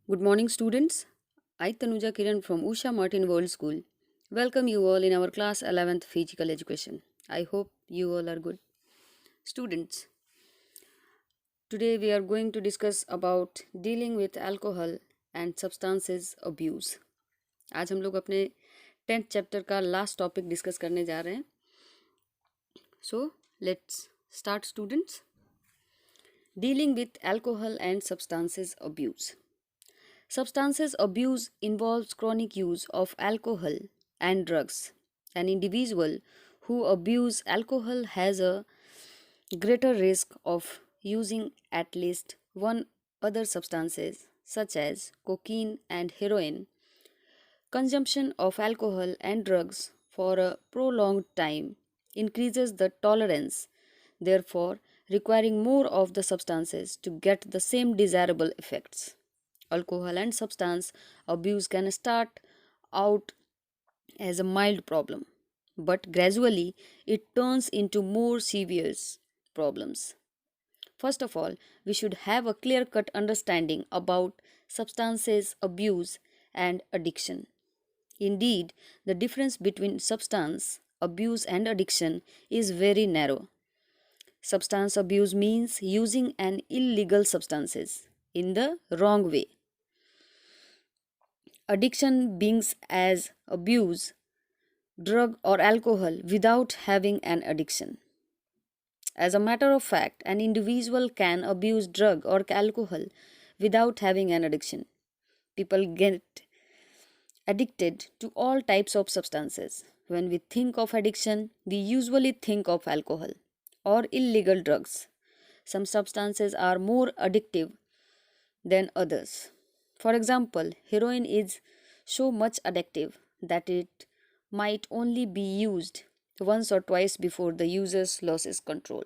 Good morning, students. I, Tanuja Kiran from Usha Martin World School, welcome you all in our class 11th Physical Education. I hope you all are good. Students, today we are going to discuss about dealing with alcohol and substances abuse. आज हम लोग अपने 10th chapter का last topic discuss करने जा रहे हैं. So, let's start, students. Dealing with alcohol and substances abuse. Substances abuse involves chronic use of alcohol and drugs. An individual who abuses alcohol has a greater risk of using at least one other substances such as cocaine and heroin. Consumption of alcohol and drugs for a prolonged time increases the tolerance, therefore requiring more of the substances to get the same desirable effects. Alcohol and substance abuse can start out as a mild problem, but gradually it turns into more severe problems. First of all, we should have a clear cut understanding about substances abuse and addiction. Indeed, the difference between substance abuse and addiction is very narrow. Substance abuse means using an illegal substances in the wrong way. Addiction beings as abuse drug or alcohol without having an addiction. As a matter of fact, an individual can abuse drug or alcohol without having an addiction. People get addicted to all types of substances. When we think of addiction, we usually think of alcohol or illegal drugs. Some substances are more addictive than others. For example, heroin is so much addictive that it might only be used once or twice before the user loses control.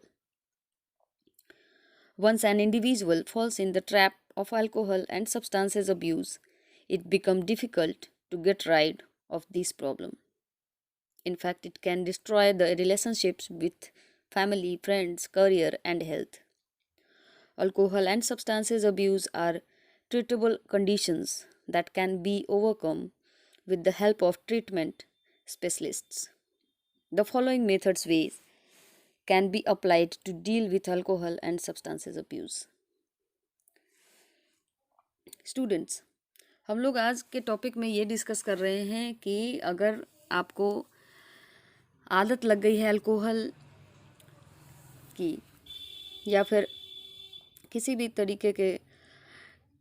Once an individual falls in the trap of alcohol and substances abuse, it becomes difficult to get rid of this problem. In fact, it can destroy the relationships with family, friends, career, and health. Alcohol and substances abuse are treatable conditions that can be overcome with the help of treatment specialists. The following methods ways can be applied to deal with alcohol and substances abuse. Students, हम लोग आज के topic में ये discuss कर रहे हैं कि अगर आपको आदत लग गई है अल्कोहल की या फिर किसी भी तरीके के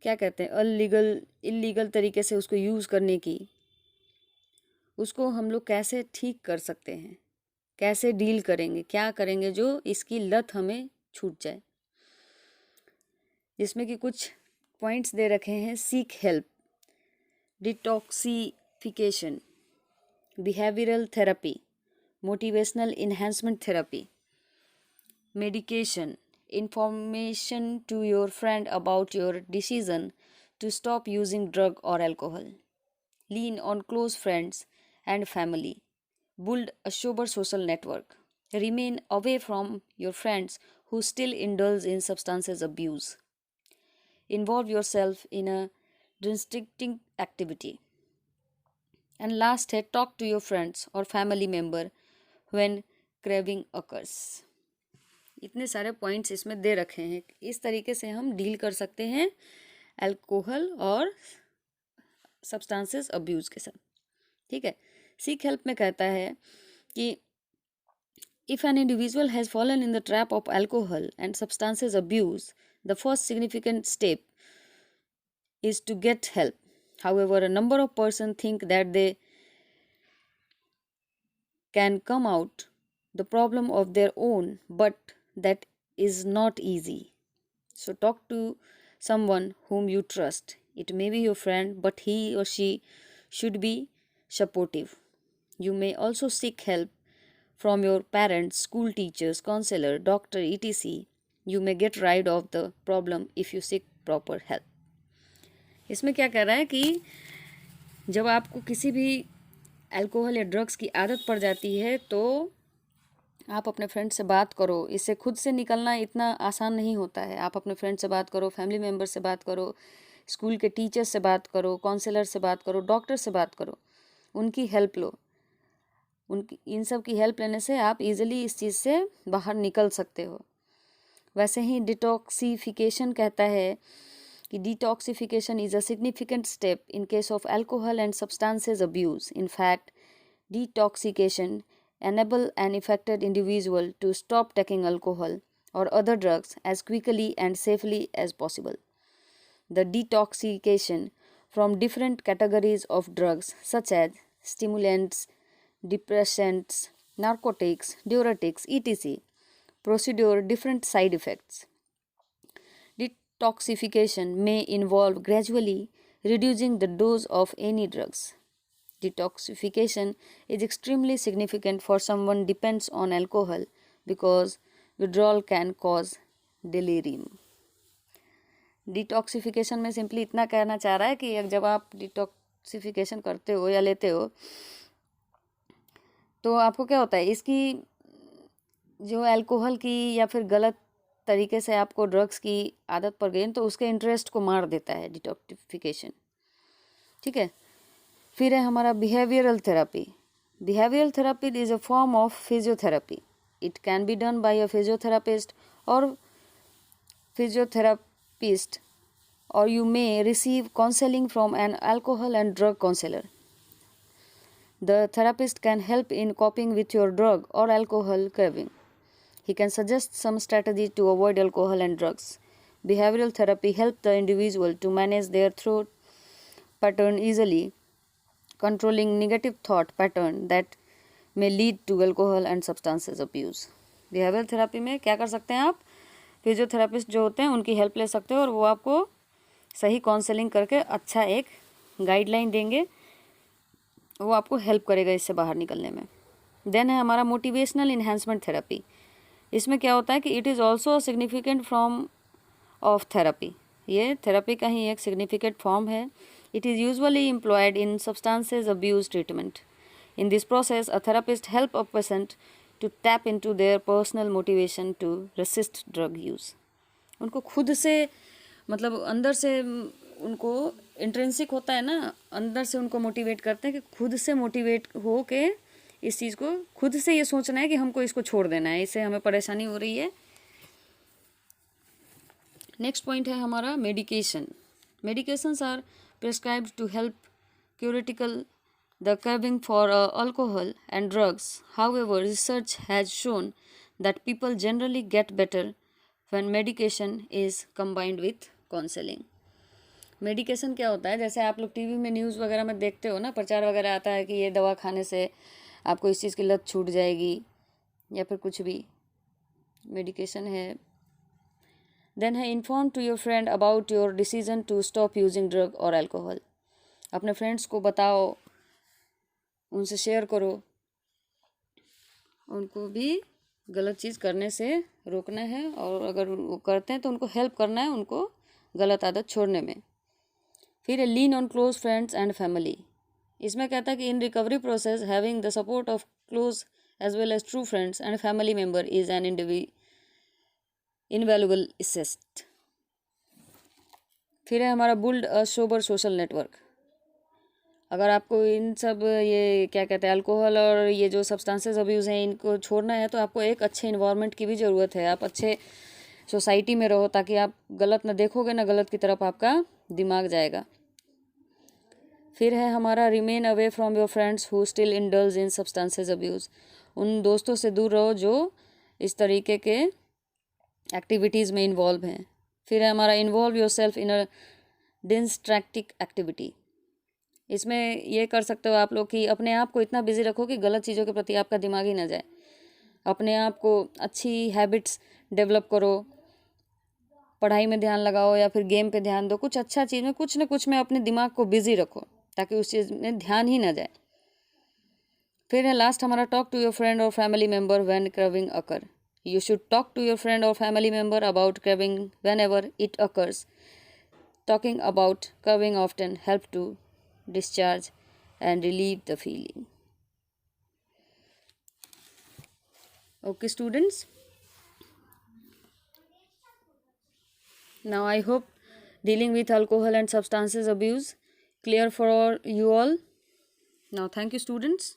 क्या कहते हैं इलीगल तरीके से उसको यूज़ करने की, उसको हम लोग कैसे ठीक कर सकते हैं, कैसे डील करेंगे, क्या करेंगे जो इसकी लत हमें छूट जाए. जिसमें कि कुछ पॉइंट्स दे रखे हैं. Seek help, detoxification, behavioural therapy, motivational enhancement therapy, medication, information to your friend about your decision to stop using drug or alcohol, lean on close friends and family, build a sober social network, remain away from your friends who still indulge in substances abuse, involve yourself in a restricting activity, and last है talk to your friends or family member when craving occurs. इतने सारे points इसमें दे रखे हैं. इस तरीके से हम डील कर सकते हैं अल्कोहल और सब्सटेंसेस अब्यूज़ के साथ. ठीक है. सीक हेल्प में कहता है कि if an individual has fallen in the trap of alcohol and substances abuse, the first significant step is to get help. However, a number of persons think that they can come out the problem of their own, but that is not easy. So talk to someone whom you trust. It may be your friend, but he or she should be supportive. You may also seek help from your parents, school teachers, counselor, doctor, etc. You may get rid of the problem if you seek proper help. इसमें क्या कह रहा है कि जब आपको किसी भी अल्कोहल या ड्रग्स की आदत पड़ जाती है तो आप अपने फ्रेंड से बात करो. इससे खुद से निकलना इतना आसान नहीं होता है. आप अपने फ्रेंड से बात करो, फैमिली मेम्बर से बात करो, स्कूल के टीचर से बात करो, काउंसलर से बात करो, डॉक्टर से बात करो, उनकी हेल्प लो। उनकी इन सब की हेल्प लेने से आप इजीली इस चीज़ से बाहर निकल सकते हो। वैसे ही डिटॉक्सिफिकेशन कहता है कि detoxification is a significant step in case of alcohol and substances abuse. In fact, detoxification enable an affected individual to stop taking alcohol or other drugs as quickly and safely as possible. The detoxification from different categories of drugs such as stimulants, depressants, narcotics, diuretics, etc. procedure different side effects. Detoxification may involve gradually reducing the dose of any drugs. Detoxification is extremely significant for someone depends on alcohol because withdrawal can cause delirium. Detoxification में simply इतना कहना चाह रहा है कि जब आप detoxification करते हो या लेते हो तो आपको क्या होता है, इसकी जो अल्कोहल की या फिर गलत तरीके से आपको ड्रग्स की आदत पड़ गई तो उसके इंटरेस्ट को मार देता है डिटॉक्सिफिकेशन। ठीक है, फिर है हमारा behavioural therapy. Behavioural therapy is a form of physiotherapy. It can be done by a physiotherapist और physiotherapist, or you may receive counseling from an alcohol and drug counselor. The therapist can help in coping with your drug or alcohol craving. He can suggest some strategies to avoid alcohol and drugs. Behavioral therapy helps the individual to manage their thought pattern easily, controlling negative thought pattern that may lead to alcohol and substances abuse. Behavioral therapy में क्या कर सकते हैं आप, physiotherapist जो होते हैं उनकी हेल्प ले सकते हो और वो आपको सही काउंसलिंग करके अच्छा एक गाइडलाइन देंगे, वो आपको हेल्प करेगा इससे बाहर निकलने में। देन है हमारा मोटिवेशनल इन्हांसमेंट थेरेपी। इसमें क्या होता है कि it is also a significant form of therapy. ये थेरेपी का ही एक सिग्निफिकेंट फॉर्म है। It is usually employed in substances abuse treatment. In this process a therapist help a patient to tap into their personal motivation to resist drug use. उनको खुद से मतलब अंदर से उनको इंट्रिंसिक होता है ना, अंदर से उनको मोटिवेट करते हैं कि खुद से मोटिवेट हो के इस चीज़ को खुद से ये सोचना है कि हमको इसको छोड़ देना है, इससे हमें परेशानी हो रही है। नेक्स्ट पॉइंट है हमारा medication. Medications are prescribed to help curtail the curbing for alcohol and drugs. However, research has shown that people generally get better when medication is combined with counseling. Medication क्या होता है, जैसे आप लोग TV में news वगैरह में देखते हो ना, प्रचार वगैरह आता है कि ये दवा खाने से आपको इस चीज़ की लत छूट जाएगी या फिर कुछ भी मेडिकेशन है। देन है inform to your friend about your decision to stop using drug और अल्कोहल। अपने फ्रेंड्स को बताओ, उनसे शेयर करो, उनको भी गलत चीज़ करने से रोकना है और अगर वो करते हैं तो उनको हेल्प करना है उनको गलत आदत छोड़ने में। फिर lean on close friends and family. इसमें कहता है कि in recovery process having the support of close as well as true friends and family member is an invaluable asset. फिर है हमारा build a sober social network. अगर आपको इन सब ये क्या कहते हैं अल्कोहल और ये जो सब्सटेंसेस अब्यूज़ हैं इनको छोड़ना है तो आपको एक अच्छे इन्वायरमेंट की भी ज़रूरत है। आप अच्छे सोसाइटी में रहो ताकि आप गलत ना देखोगे ना गलत की तरफ आपका दिमाग जाएगा। फिर है हमारा remain away from your friends who still indulge in substances abuse. उन दोस्तों से दूर रहो जो इस तरीके के एक्टिविटीज़ में इन्वॉल्व हैं। फिर है हमारा involve your self in a distracting activity. इसमें ये कर सकते हो आप लोग कि अपने आप को इतना बिजी रखो कि गलत चीज़ों के प्रति आपका दिमाग ही ना जाए। अपने आप को अच्छी हैबिट्स डेवलप करो, पढ़ाई में ध्यान लगाओ या फिर गेम पे ध्यान दो, कुछ अच्छा चीज़ में कुछ ना कुछ में अपने दिमाग को बिजी रखो ताकि उस चीज़ में ध्यान ही ना जाए। फिर है लास्ट हमारा टॉक टू योर फ्रेंड और family member when craving occur. You should talk to your friend और family member about craving whenever it occurs. Talking about craving often help to discharge and relieve the feeling. Okay students, now I hope dealing with alcohol and substances abuse. Clear for you all? Now, thank you, students.